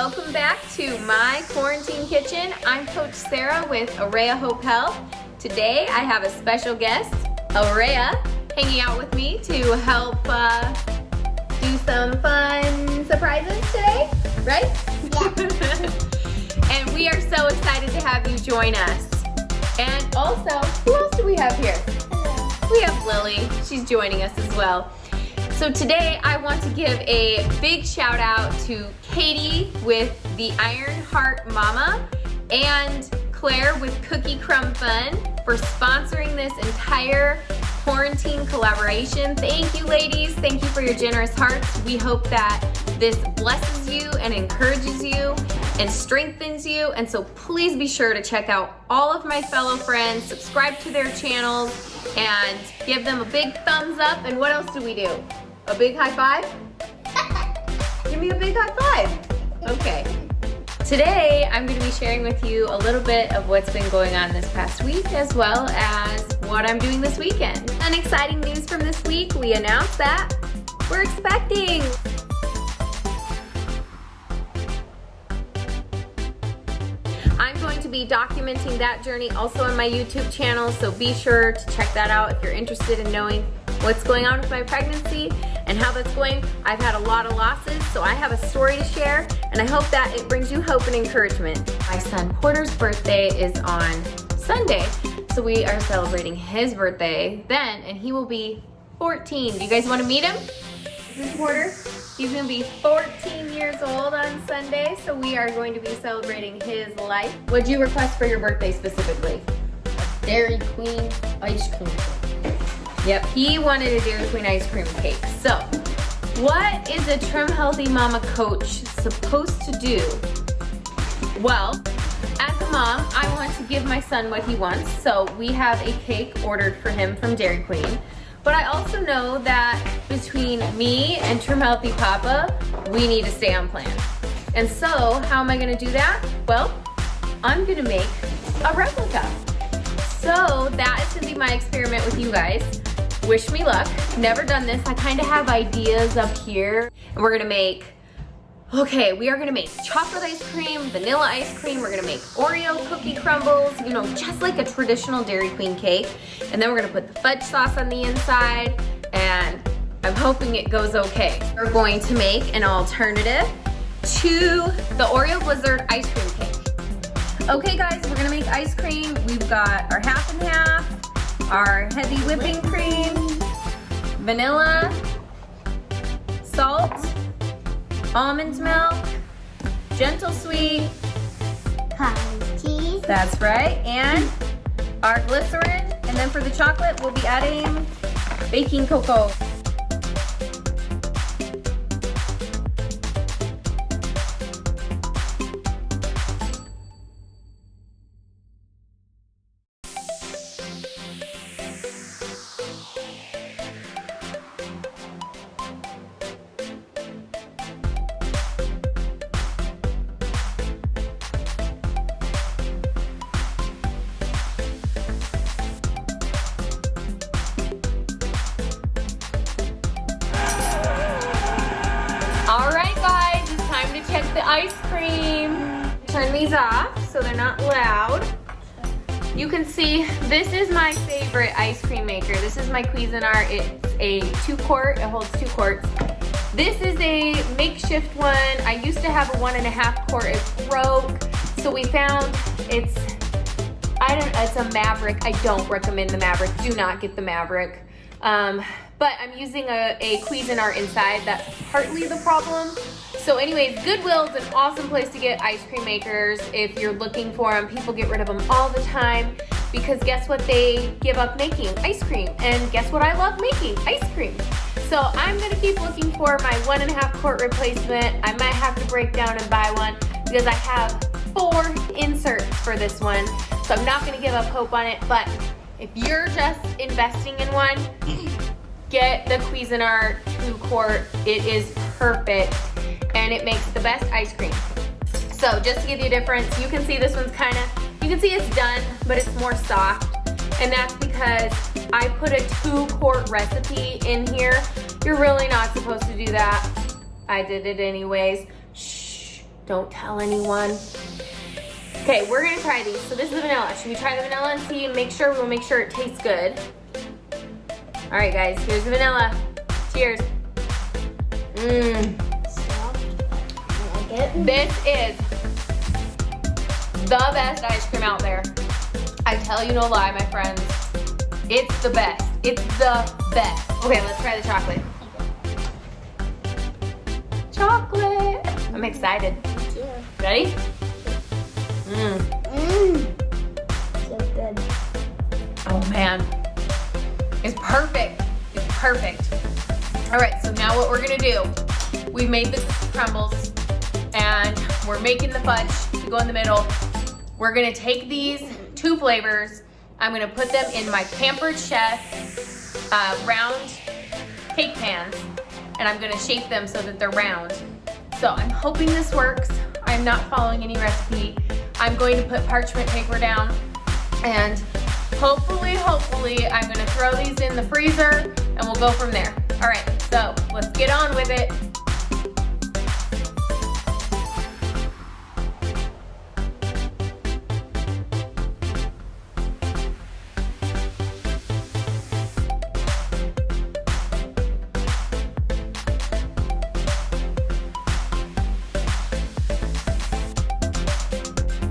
welcome back to my quarantine kitchen. I'm Coach Sarah with Araya Hope Health. Today I have a special guest, Araya, hanging out with me to help do some fun surprises today, right? Yeah. And we are so excited to have you join us. And also, who else do we have here? Hello. We have Lily. She's joining us as well. So today I want to give a big shout out to Katie with the Iron Heart Mama and Claire with Cookie Crumb Fun for sponsoring this entire quarantine collaboration. Thank you, ladies. Thank you for your generous hearts. We hope that this blesses you and encourages you and strengthens you. And so please be sure to check out all of my fellow friends, subscribe to their channels, and give them a big thumbs up. And what else do we do? A big high five? Give me a big high five. Okay. Today, I'm going to be sharing with you a little bit of what's been going on this past week, as well as what I'm doing this weekend. And exciting news from this week, we announced that we're expecting. I'm going to be documenting that journey also on my YouTube channel, so be sure to check that out if you're interested in knowing what's going on with my pregnancy and how that's going. I've had a lot of losses, so I have a story to share, and I hope that it brings you hope and encouragement. My son Porter's birthday is on Sunday, so we are celebrating his birthday then, and he will be 14. Do you guys want to meet him? This is Porter. He's gonna be 14 years old on Sunday, so we are going to be celebrating his life. What'd you request for your birthday specifically? Dairy Queen ice cream. Yep, he wanted a Dairy Queen ice cream cake. So, what is a Trim Healthy Mama coach supposed to do? Well, as a mom, I want to give my son what he wants, so we have a cake ordered for him from Dairy Queen. But I also know that between me and Trim Healthy Papa, we need to stay on plan. And so, how am I gonna do that? Well, I'm gonna make a replica. So that is gonna be my experiment with you guys. Wish me luck. Never done this. I kind of have ideas up here. And we're gonna make, we are gonna make chocolate ice cream, vanilla ice cream. We're gonna make Oreo cookie crumbles, you know, just like a traditional Dairy Queen cake. And then we're gonna put the fudge sauce on the inside, and I'm hoping it goes okay. We're going to make an alternative to the Oreo Blizzard ice cream cake. Okay guys, we're gonna make ice cream. We've got our half and half, our heavy whipping cream, vanilla, salt, almond milk, gentle sweet, Cottage cheese. that's right, and our glycerin. And then for the chocolate, we'll be adding baking cocoa. All right, guys, it's time to check the ice cream. Turn these off so they're not loud. You can see this is my favorite ice cream maker. This is my Cuisinart. It's a 2-quart. It holds 2 quarts. This is a makeshift one. I used to have a 1.5 quart. It broke, so we found it's a Maverick. I don't recommend the Maverick. Do not get the Maverick. But I'm using a Cuisinart inside. That's partly the problem. So anyways, Goodwill is an awesome place to get ice cream makers if you're looking for them. People get rid of them all the time because guess what? They give up making ice cream. And guess what? I love making ice cream. So I'm gonna keep looking for my 1.5 quart replacement. I might have to break down and buy one because I have 4 inserts for this one. So I'm not gonna give up hope on it, but if you're just investing in one, get the Cuisinart 2-quart. It is perfect and it makes the best ice cream. So just to give you a difference, you can see this one's you can see it's done, but it's more soft. And that's because I put a 2-quart recipe in here. You're really not supposed to do that. I did it anyways. Shh. Don't tell anyone. Okay, we're gonna try these. So this is the vanilla. Should we try the vanilla and see and we'll make sure it tastes good? All right, guys, here's the vanilla. Cheers. This is the best ice cream out there. I tell you no lie, my friends. It's the best. It's the best. Okay, let's try the chocolate. Chocolate. I'm excited. Ready? So good. Oh man. It's perfect. It's perfect. All right, so now what we're gonna do, we made the crumbles and we're making the fudge to go in the middle. We're gonna take these 2 flavors. I'm gonna put them in my Pampered Chef round cake pans, and I'm gonna shape them so that they're round. So I'm hoping this works. I'm not following any recipe. I'm going to put parchment paper down, and hopefully, I'm gonna throw these in the freezer and we'll go from there. All right, so let's get on with it.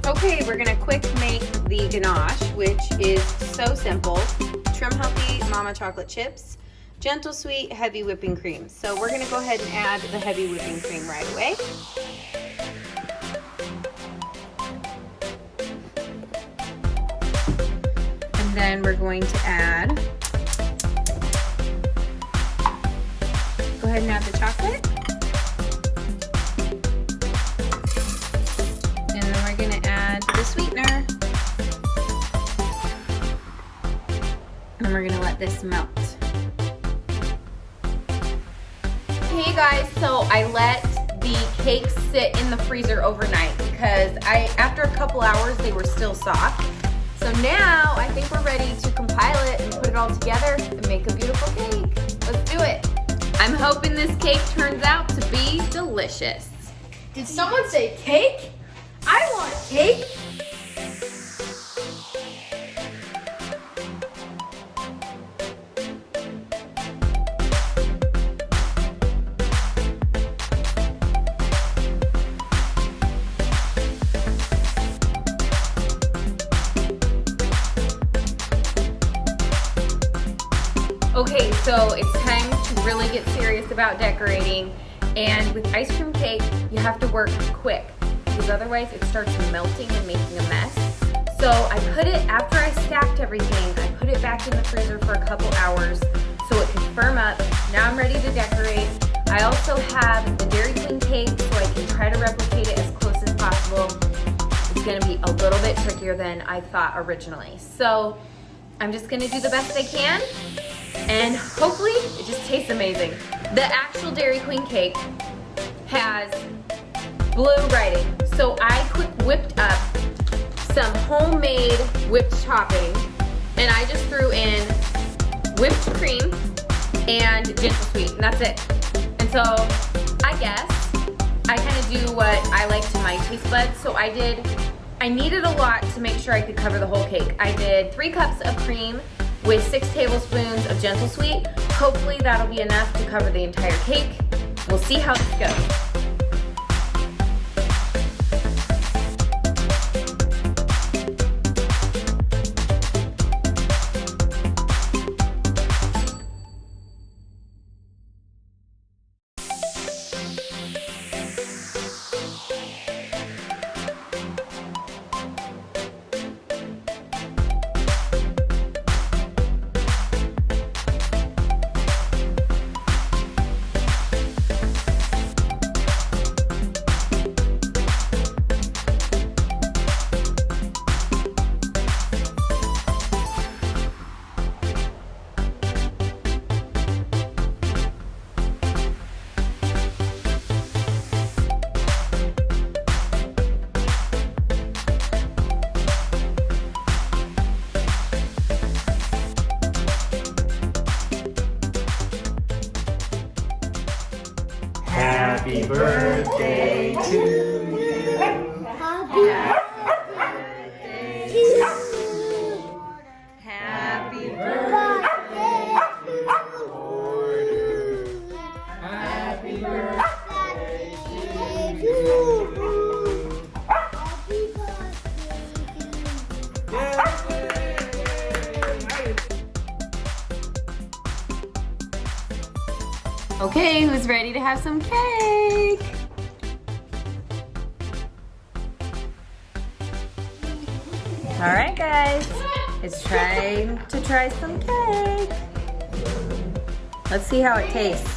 Okay, we're gonna quick make the ganache, which is so simple. Trim Healthy Mama chocolate chips, gentle sweet, heavy whipping cream. So we're gonna go ahead and add the heavy whipping cream right away. And then we're going to add, go ahead and add the chocolate. We're gonna add the sweetener, and we're gonna let this melt. Hey guys, so I let the cakes sit in the freezer overnight because after a couple hours they were still soft. So now I think we're ready to compile it and put it all together and make a beautiful cake. Let's do it. I'm hoping this cake turns out to be delicious. Did someone say cake? I want cake. Okay, so it's time to really get serious about decorating. And with ice cream cake, you have to work quick, because otherwise it starts melting and making a mess. So I put it, after I stacked everything, I put it back in the freezer for a couple hours so it can firm up. Now I'm ready to decorate. I also have the Dairy Queen cake, so I can try to replicate it as close as possible. It's gonna be a little bit trickier than I thought originally. So I'm just gonna do the best I can, and hopefully it just tastes amazing. The actual Dairy Queen cake has blue writing. So I whipped up some homemade whipped topping, and I just threw in whipped cream and gentle sweet, and that's it. And so I guess I kind of do what I like to my taste buds. So I needed a lot to make sure I could cover the whole cake. I did 3 cups of cream with 6 tablespoons of gentle sweet. Hopefully that'll be enough to cover the entire cake. We'll see how this goes. Happy birthday to Happy birthday. Happy birthday to you. Okay, who's ready to have some cake? All right, guys, it's time to try some cake. Let's see how it tastes.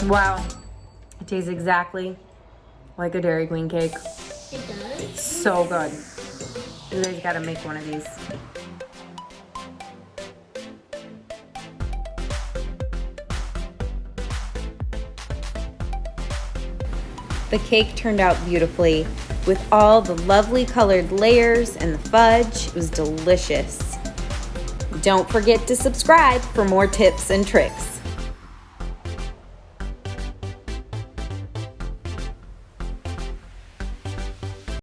Wow, it tastes exactly like a Dairy Queen cake. It does? So good. You guys gotta make one of these. The cake turned out beautifully with all the lovely colored layers and the fudge. It was delicious. Don't forget to subscribe for more tips and tricks.